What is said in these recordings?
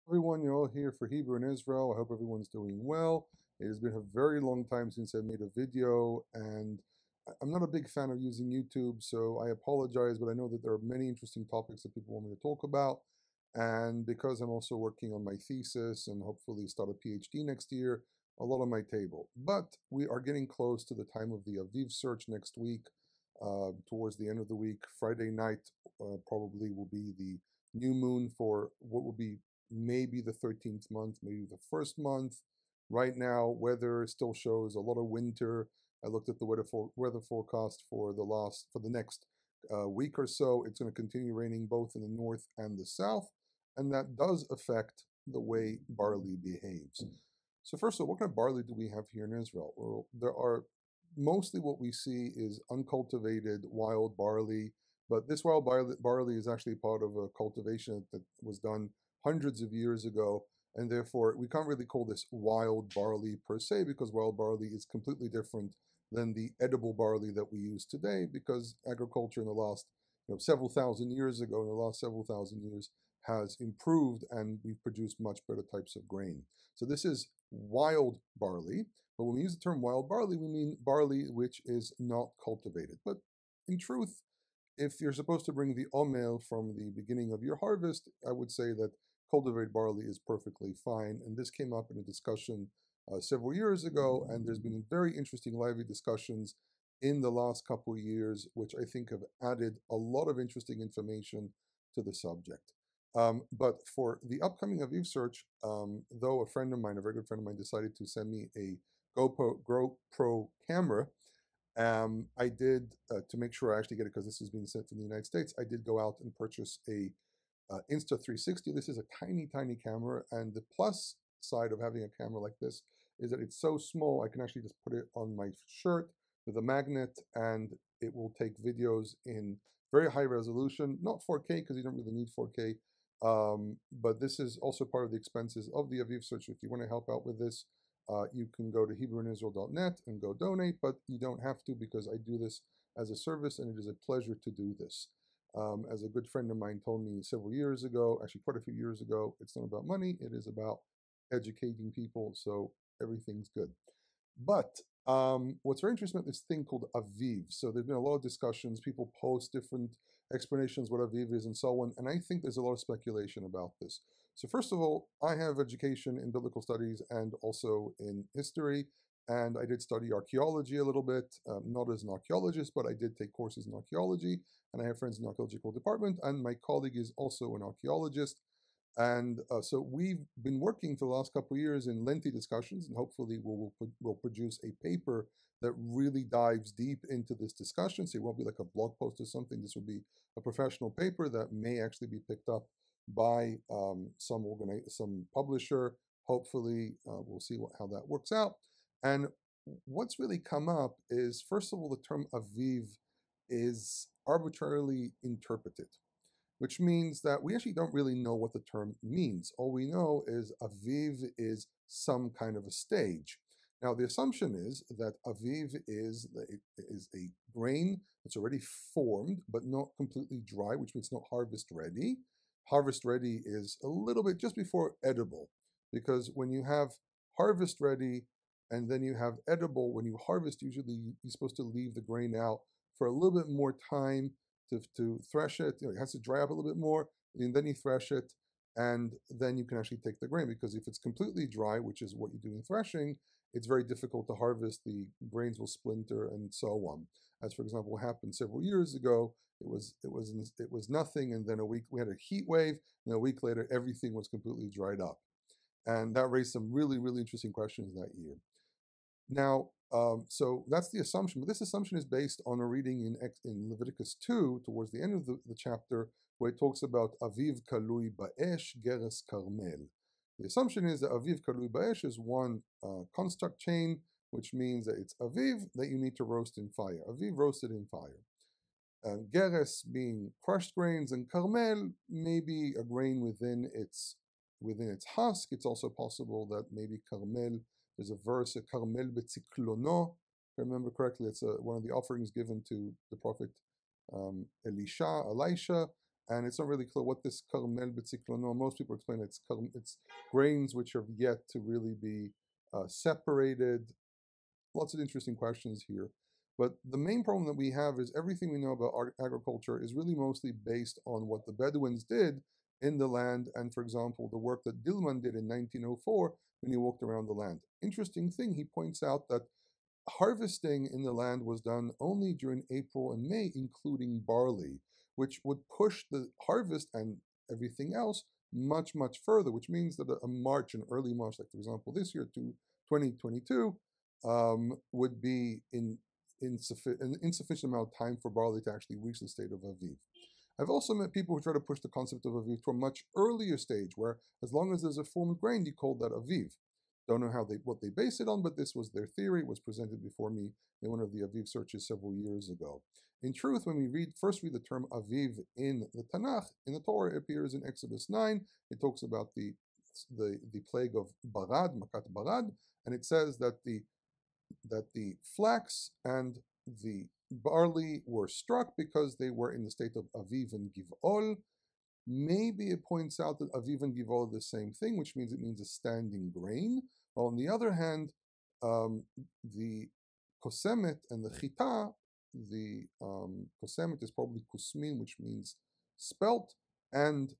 Everyone, you're all here for Hebrew in Israel. I hope everyone's doing well. It has been a very long time since I made a video, and I'm not a big fan of using YouTube, so I apologize, but I know that there are many interesting topics that people want me to talk about. And because I'm also working on my thesis and hopefully start a PhD next year, a lot on my table. But we are getting close to the time of the Aviv search next week. Towards the end of the week, Friday night probably will be the new moon for what will be maybe the 13th month, maybe the first month. Right now, weather still shows a lot of winter. I looked at the weather forecast for the next week or so. It's going to continue raining both in the north and the south, and that does affect the way barley behaves. So first of all, what kind of barley do we have here in Israel? Well, there are mostly what we see is uncultivated wild barley, but this wild barley is actually part of a cultivation that was done hundreds of years ago, and therefore we can't really call this wild barley per se, because wild barley is completely different than the edible barley that we use today, because agriculture in the last several thousand years ago, in the last several thousand years, has improved and we've produced much better types of grain. So this is wild barley, but when we use the term wild barley, we mean barley which is not cultivated. But in truth, if you're supposed to bring the omel from the beginning of your harvest, I would say that cultivated barley is perfectly fine. And this came up in a discussion several years ago, and there's been very interesting, lively discussions in the last couple of years, which I think have added a lot of interesting information to the subject. But for the upcoming Aviv search, though a friend of mine, a very good friend of mine, decided to send me a GoPro camera, I did, to make sure I actually get it, because this is being sent from the United States, I did go out and purchase a Insta360. This is a tiny, tiny camera, and the plus side of having a camera like this is that it's so small, I can actually just put it on my shirt with a magnet, and it will take videos in very high resolution, not 4K, because you don't really need 4K, but this is also part of the expenses of the Aviv search. If you want to help out with this, you can go to HebrewInIsrael.net and go donate, but you don't have to, because I do this as a service, and it is a pleasure to do this. As a good friend of mine told me several years ago, actually quite a few years ago, it's not about money, it is about educating people, so everything's good. But what's very interesting about this thing called Aviv, so there's been a lot of discussions, people post different explanations what Aviv is and so on, and I think there's a lot of speculation about this. So first of all, I have education in biblical studies and also in history, and I did study archaeology a little bit, not as an archaeologist, but I did take courses in archaeology, and I have friends in the archaeological department, and my colleague is also an archaeologist. And so we've been working for the last couple of years in lengthy discussions, and hopefully we'll produce a paper that really dives deep into this discussion. So it won't be like a blog post or something. This will be a professional paper that may actually be picked up by some publisher. Hopefully, we'll see how that works out. And what's really come up is, first of all, the term Aviv is arbitrarily interpreted, which means that we actually don't really know what the term means. All we know is Aviv is some kind of a stage. Now, the assumption is that Aviv is a grain that's already formed, but not completely dry, which means not harvest ready. Harvest ready is a little bit just before edible, because when you have harvest ready and then you have edible, when you harvest, usually you're supposed to leave the grain out for a little bit more time to thresh it. It has to dry up a little bit more, and then you thresh it, and then you can actually take the grain, because if it's completely dry, which is what you do in threshing, it's very difficult to harvest. The grains will splinter and so on. As for example, what happened several years ago, it was nothing, and then we had a heat wave, and a week later everything was completely dried up, and that raised some really, really interesting questions that year. Now, so that's the assumption, but this assumption is based on a reading in Leviticus 2, towards the end of the chapter, where it talks about Aviv kalui ba'esh geres karmel. The assumption is that Aviv kalui ba'esh is one construct chain, which means that it's Aviv that you need to roast in fire. Aviv roasted in fire. Geres being crushed grains, and karmel maybe a grain within its husk. It's also possible that maybe karmel, there's a verse, karmel betziklono, if I remember correctly, it's one of the offerings given to the prophet Elisha, and it's not really clear what this karmel b'tziklono. Most people explain it's grains which have yet to really be separated. Lots of interesting questions here. But the main problem that we have is everything we know about agriculture is really mostly based on what the Bedouins did in the land, and for example, the work that Dillman did in 1904 when he walked around the land. Interesting thing, he points out that harvesting in the land was done only during April and May, including barley, which would push the harvest and everything else much, much further, which means that a March, an early March, like for example this year, to 2022, would be an insufficient amount of time for barley to actually reach the state of Aviv. I've also met people who try to push the concept of Aviv to a much earlier stage, where as long as there's a formed grain, you call that Aviv. Don't know what they base it on, but this was their theory. It was presented before me in one of the Aviv searches several years ago. In truth, when we first read the term Aviv in the Tanakh, in the Torah, it appears in Exodus 9. It talks about the plague of Barad, Makat Barad, and it says that the flax and the barley were struck because they were in the state of Aviv and Giv'ol. Maybe it points out that Aviv and Giv'ol are the same thing, which means it means a standing grain. While on the other hand, the kosemet and the chita, the kosemet is probably kusmin, which means spelt, and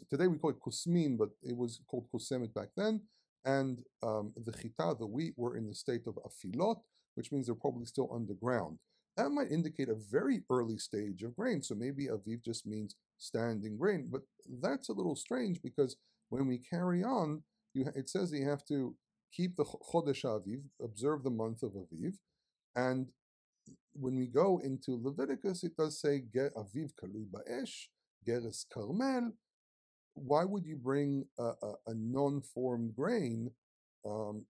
today we call it kusmin, but it was called kosemet back then. And the chita, the wheat, were in the state of afilot, which means they're probably still underground. That might indicate a very early stage of grain. So maybe Aviv just means standing grain. But that's a little strange because when we carry on, it says that you have to keep the Chodesh Aviv, observe the month of Aviv. And when we go into Leviticus, it does say, Ger Aviv kalui ba'esh, Geres Karmel. Why would you bring a non-formed grain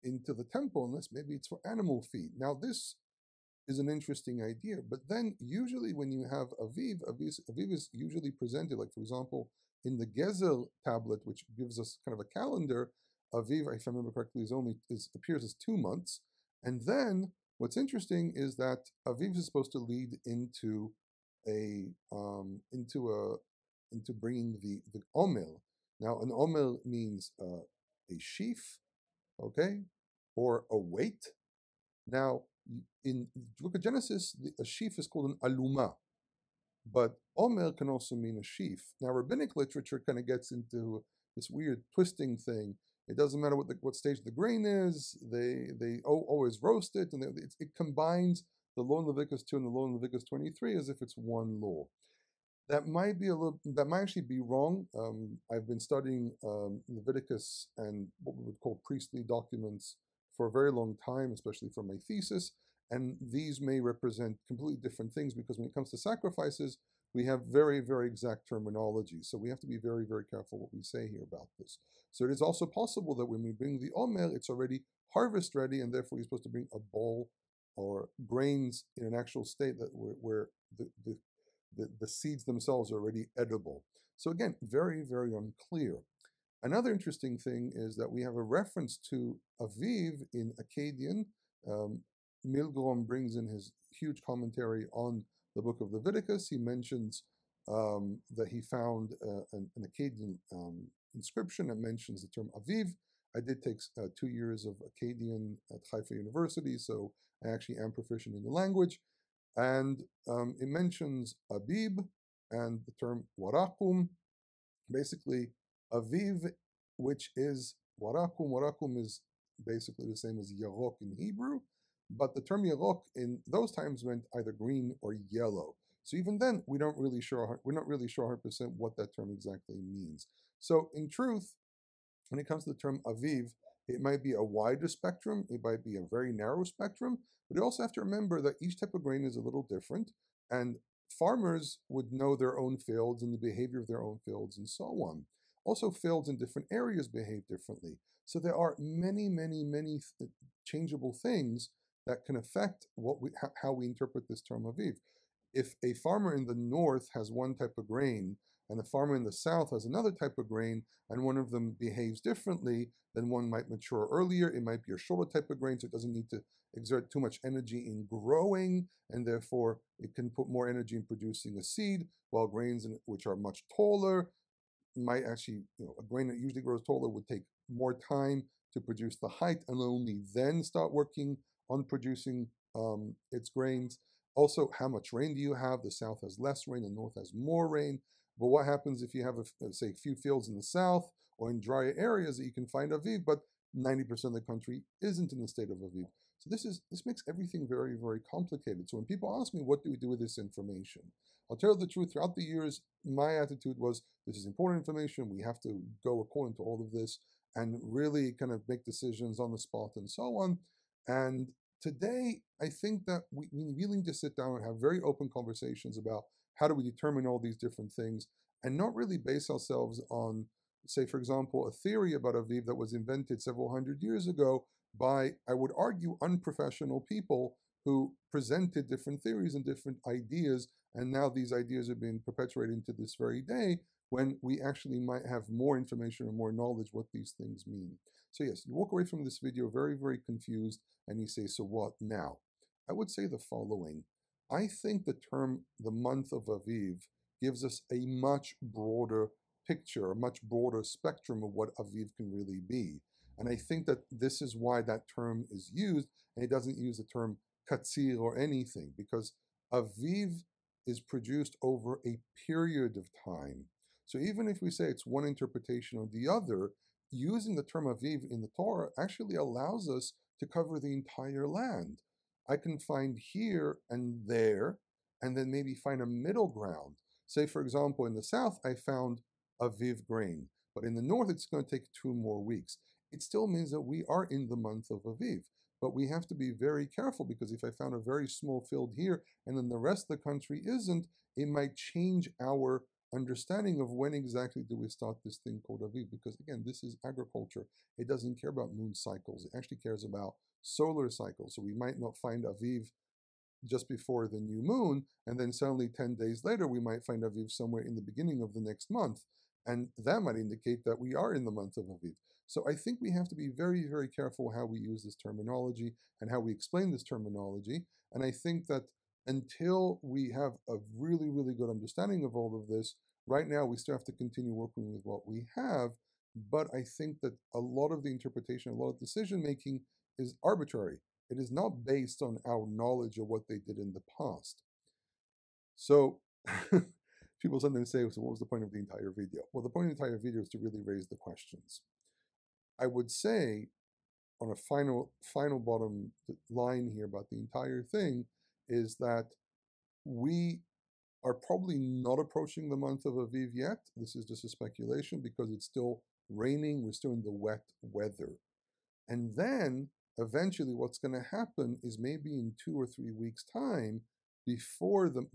into the temple unless maybe it's for animal feed? Now, this is an interesting idea, but then usually when you have Aviv is usually presented, like for example, in the Gezer tablet, which gives us kind of a calendar, Aviv, if I remember correctly, appears as 2 months. And then what's interesting is that Aviv is supposed to lead into bringing the Omer. Now, an Omer means a sheaf, okay, or a weight. Now, in the book of Genesis, a sheaf is called an aluma, but Omer can also mean a sheaf. Now, rabbinic literature kind of gets into this weird twisting thing. It doesn't matter what stage the grain is. They always roast it, and it combines the law in Leviticus 2 and the law in Leviticus 23 as if it's one law. That might actually be wrong. I've been studying Leviticus and what we would call priestly documents for a very long time, especially for my thesis. And these may represent completely different things because when it comes to sacrifices, we have very, very exact terminology. So we have to be very, very careful what we say here about this. So it is also possible that when we bring the Omer, it's already harvest ready, and therefore you're supposed to bring a bowl or grains in an actual state where the seeds themselves are already edible. So again, very, very unclear. Another interesting thing is that we have a reference to Aviv in Akkadian. Milgrom brings in his huge commentary on the book of Leviticus. He mentions that he found an Akkadian inscription that mentions the term Aviv. I did take 2 years of Akkadian at Haifa University, so I actually am proficient in the language. And it mentions Abib and the term Warakum. Basically, Aviv, which is Warakum. Warakum is basically the same as Yarok in Hebrew, but the term Yarok in those times meant either green or yellow. So even then, we're not really sure 100% what that term exactly means. So in truth, when it comes to the term Aviv, it might be a wider spectrum, it might be a very narrow spectrum, but you also have to remember that each type of grain is a little different, and farmers would know their own fields and the behavior of their own fields and so on. Also, fields in different areas behave differently. So there are many, many, many changeable things that can affect how we interpret this term Aviv. If a farmer in the north has one type of grain, and the farmer in the south has another type of grain, and one of them behaves differently, then one might mature earlier. It might be a shorter type of grain, so it doesn't need to exert too much energy in growing, and therefore it can put more energy in producing a seed, while grains which are much taller might actually, a grain that usually grows taller would take more time to produce the height and only then start working on producing its grains. Also, how much rain do you have? The south has less rain, the north has more rain. But what happens if you have, say, a few fields in the south or in drier areas that you can find Aviv, but 90% of the country isn't in the state of Aviv? So this makes everything very, very complicated. So when people ask me, what do we do with this information? I'll tell you the truth, throughout the years, my attitude was, this is important information. We have to go according to all of this and really kind of make decisions on the spot and so on. And today, I think that we really need to sit down and have very open conversations about how do we determine all these different things and not really base ourselves on, say, for example, a theory about Aviv that was invented several hundred years ago by, I would argue, unprofessional people who presented different theories and different ideas, and now these ideas are being perpetuated into this very day when we actually might have more information or more knowledge what these things mean. So yes, you walk away from this video very, very confused, and you say, so what now? I would say the following. I think the term the month of Aviv gives us a much broader picture, a much broader spectrum of what Aviv can really be. And I think that this is why that term is used, and it doesn't use the term katsir or anything, because Aviv is produced over a period of time. So even if we say it's one interpretation or the other, using the term Aviv in the Torah actually allows us to cover the entire land. I can find here and there, and then maybe find a middle ground. Say, for example, in the south, I found Aviv grain, but in the north, it's going to take 2 more weeks. It still means that we are in the month of Aviv. But we have to be very careful, because if I found a very small field here and then the rest of the country isn't, it might change our understanding of when exactly do we start this thing called Aviv. Because again, this is agriculture. It doesn't care about moon cycles. It actually cares about solar cycles. So we might not find Aviv just before the new moon, and then suddenly 10 days later we might find Aviv somewhere in the beginning of the next month, and that might indicate that we are in the month of Aviv. So I think we have to be very, very careful how we use this terminology and how we explain this terminology. And I think that until we have a really, really good understanding of all of this, right now we still have to continue working with what we have. But I think that a lot of the interpretation, a lot of decision making is arbitrary. It is not based on our knowledge of what they did in the past. So people sometimes say, so what was the point of the entire video? Well, the point of the entire video is to really raise the questions. I would say, on a final bottom line here about the entire thing, is that we are probably not approaching the month of Aviv yet. This is just a speculation because it's still raining. We're still in the wet weather. And then eventually what's going to happen is maybe in 2 or 3 weeks' time, before the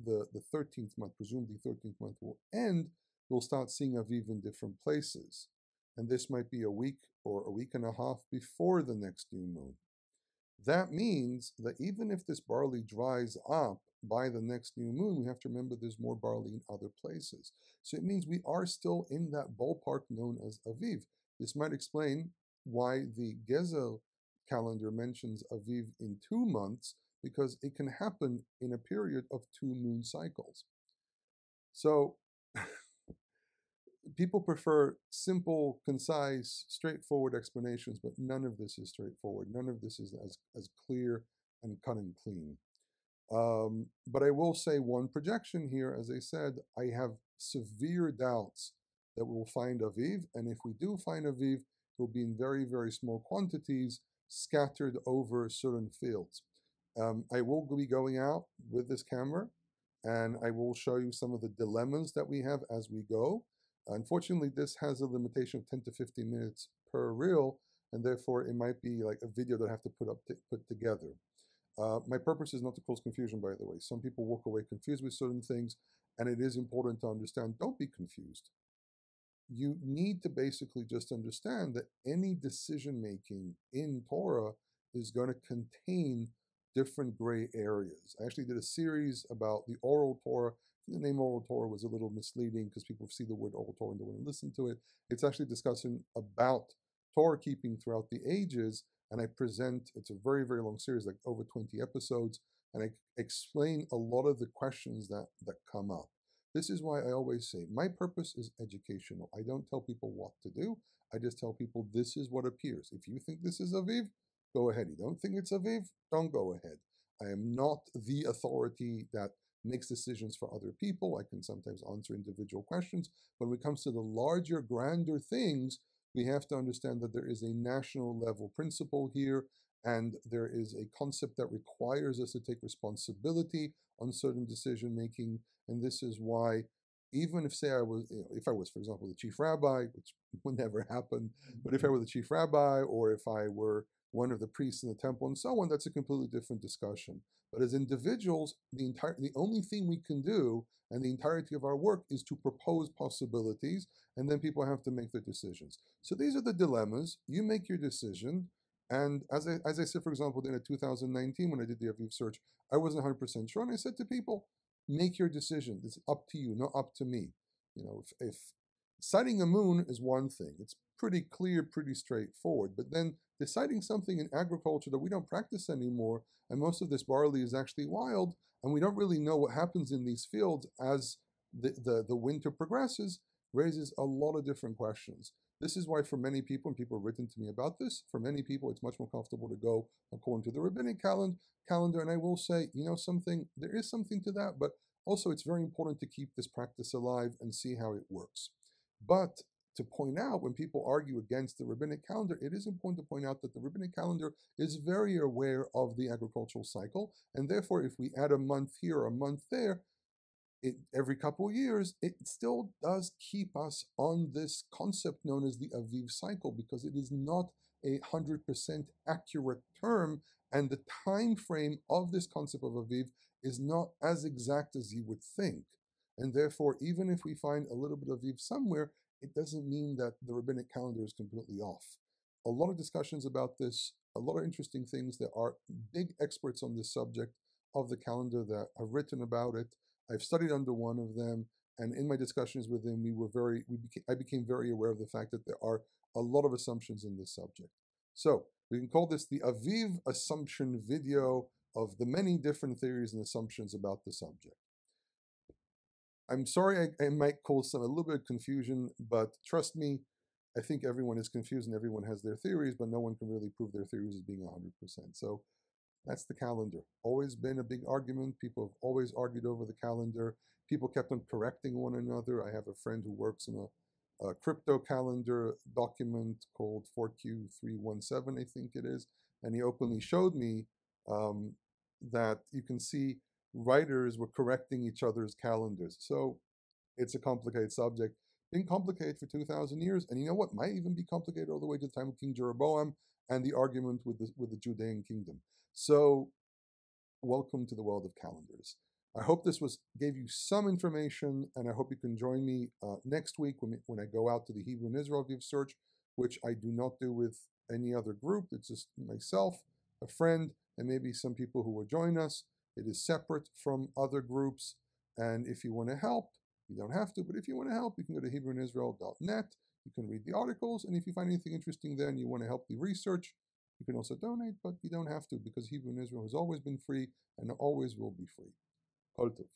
13th month, presumably 13th month will end, we'll start seeing Aviv in different places. And this might be a week or a week and a half before the next new moon. That means that even if this barley dries up by the next new moon, we have to remember there's more barley in other places. So it means we are still in that ballpark known as Aviv. This might explain why the Gezel calendar mentions Aviv in 2 months, because it can happen in a period of 2 moon cycles. So people prefer simple, concise, straightforward explanations, but none of this is straightforward. None of this is as clear and cut and clean. But I will say one projection here. As I said, I have severe doubts that we'll find Aviv, and if we do find Aviv, it will be in very, very small quantities scattered over certain fields. I will be going out with this camera, and I will show you some of the dilemmas that we have as we go. Unfortunately, this has a limitation of 10 to 15 minutes per reel, and therefore it might be like a video that I have to put together. My purpose is not to cause confusion, by the way. Some people walk away confused with certain things, and it is important to understand, don't be confused. You need to basically just understand that any decision making in Torah is going to contain different gray areas. I actually did a series about the oral Torah. I the name Oral Torah was a little misleading because people see the word Oral Torah and don't want to listen to it. It's actually discussing about Torah keeping throughout the ages, and I present, it's a very, very long series, like over 20 episodes, and I explain a lot of the questions that come up. This is why I always say my purpose is educational. I don't tell people what to do. I just tell people this is what appears. If you think this is Aviv, go ahead. You don't think it's Aviv, don't go ahead. I am not the authority that makes decisions for other people. I can sometimes answer individual questions. When it comes to the larger, grander things, we have to understand that there is a national level principle here, and there is a concept that requires us to take responsibility on certain decision making. And this is why, even if, say, I was, if I was, for example, the chief rabbi, which would never happen, but if I were the chief rabbi, or if I were one of the priests in the temple and so on, that's a completely different discussion. But as individuals, the only thing we can do and the entirety of our work is to propose possibilities, and then people have to make their decisions. So these are the dilemmas. You make your decision. And as I said, for example, in 2019, when I did the Aviv search, I wasn't 100% sure. And I said to people, make your decision. It's up to you, not up to me. You know, if sighting a moon is one thing, it's pretty clear, pretty straightforward. But then deciding something in agriculture that we don't practice anymore, and most of this barley is actually wild, and we don't really know what happens in these fields as the winter progresses, raises a lot of different questions. This is why for many people, and people have written to me about this, for many people it's much more comfortable to go according to the rabbinic calendar. And I will say, you know something, there is something to that, but also it's very important to keep this practice alive and see how it works. But to point out, when people argue against the rabbinic calendar, it is important to point out that the rabbinic calendar is very aware of the agricultural cycle, and therefore if we add a month here or a month there, every couple of years, it still does keep us on this concept known as the Aviv cycle, because it is not 100% accurate term, and the time frame of this concept of Aviv is not as exact as you would think. And therefore, even if we find a little bit of Aviv somewhere, it doesn't mean that the rabbinic calendar is completely off. A lot of discussions about this, a lot of interesting things. There are big experts on this subject of the calendar that have written about it. I've studied under one of them, and in my discussions with him, I became very aware of the fact that there are a lot of assumptions in this subject. So we can call this the Aviv assumption video of the many different theories and assumptions about the subject. I'm sorry I might cause a little bit of confusion, but trust me, I think everyone is confused and everyone has their theories, but no one can really prove their theories as being 100%. So that's the calendar. Always been a big argument. People have always argued over the calendar. People kept on correcting one another. I have a friend who works in a crypto calendar document called 4Q317, I think it is, and he openly showed me that you can see writers were correcting each other's calendars. So it's a complicated subject. Been complicated for 2,000 years, and you know what? Might even be complicated all the way to the time of King Jeroboam and the argument with the Judean kingdom. So, welcome to the world of calendars. I hope this gave you some information, and I hope you can join me next week when I go out to the Hebrew and Israel Aviv search, which I do not do with any other group. It's just myself, a friend, and maybe some people who will join us. It is separate from other groups, and if you want to help, you don't have to, but if you want to help, you can go to HebrewandIsrael.net. You can read the articles, and if you find anything interesting there and you want to help the research, you can also donate, but you don't have to, because Hebrew and Israel has always been free and always will be free. Kol tov.